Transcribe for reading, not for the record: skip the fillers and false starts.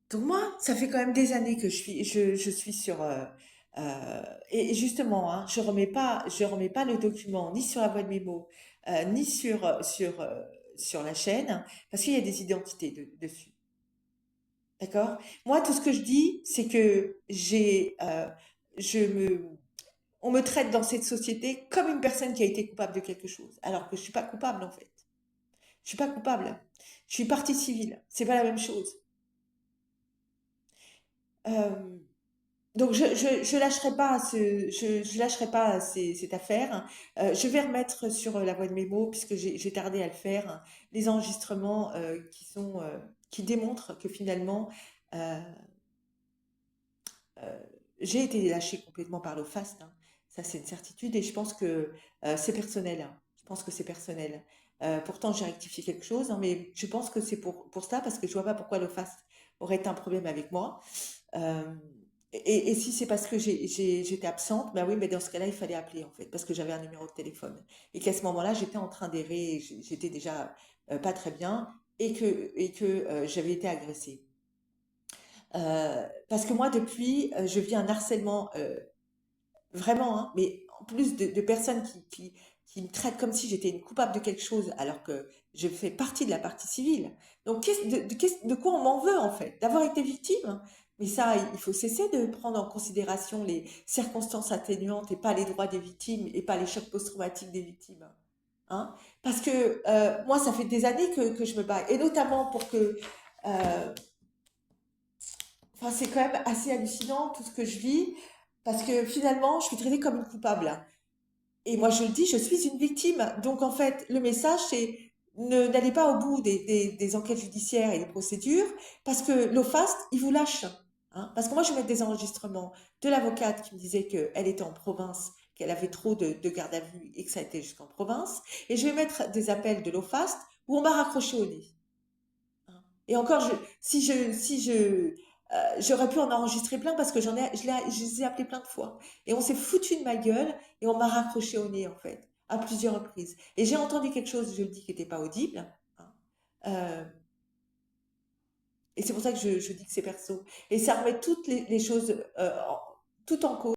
Donc moi, ça fait quand même des années que je suis sur et justement, hein, je remets pas le document ni sur la boîte mémo ni sur la chaîne parce qu'il y a des identités dessus. D'accord? Moi, tout ce que je dis, c'est que je me, on me traite dans cette société comme une personne qui a été coupable de quelque chose, alors que je suis pas coupable en fait. Je suis pas coupable. Je suis partie civile. C'est pas la même chose. Euh, Donc je lâcherai pas je lâcherai pas cette affaire. Je vais remettre sur la voie de mémo puisque j'ai tardé à le faire les enregistrements qui démontrent que finalement euh, euh, j'ai été lâchée complètement par le FAST, hein. Ça c'est une certitude et je pense que c'est personnel, hein. Je pense que c'est personnel. Pourtant j'ai rectifié quelque chose, hein, mais je pense que c'est pour ça parce que je vois pas pourquoi le FAST aurait un problème avec moi. Euh, et si c'est parce que j'étais absente, ben oui, mais dans ce cas-là, il fallait appeler en fait, parce que j'avais un numéro de téléphone. Et qu'à ce moment-là, j'étais en train d'errer, j'étais déjà pas très bien, et que j'avais été agressée. Parce que moi, depuis, je vis un harcèlement vraiment, hein, mais en plus de personnes qui me traitent comme si j'étais une coupable de quelque chose, alors que je fais partie de la partie civile. Donc, de quoi on m'en veut, en fait? D'avoir été victime? Mais ça, il faut cesser de prendre en considération les circonstances atténuantes et pas les droits des victimes et pas les chocs post-traumatiques des victimes. Hein? Parce que moi, ça fait des années que je me bats, et notamment pour que... Enfin, c'est quand même assez hallucinant tout ce que je vis, parce que finalement, je suis traitée comme une coupable. Et moi, je le dis, je suis une victime. Donc, en fait, le message, c'est n'allez pas au bout des enquêtes judiciaires et des procédures, parce que l'OFAST, il vous lâche. Hein. Parce que moi, je vais mettre des enregistrements de l'avocate qui me disait qu'elle était en province, qu'elle avait trop de garde à vue et que ça a été jusqu'en province. Et je vais mettre des appels de l'OFAST où on m'a raccroché au nez. Hein. Et encore, si je, j'aurais pu en enregistrer plein parce que je les ai appelés plein de fois. Et on s'est foutu de ma gueule et on m'a raccroché au nez, en fait, à plusieurs reprises. Et j'ai entendu quelque chose, je le dis, qui n'était pas audible. Hein. Euh, et c'est pour ça que je dis que c'est perso. Et ça remet toutes les choses tout en cause.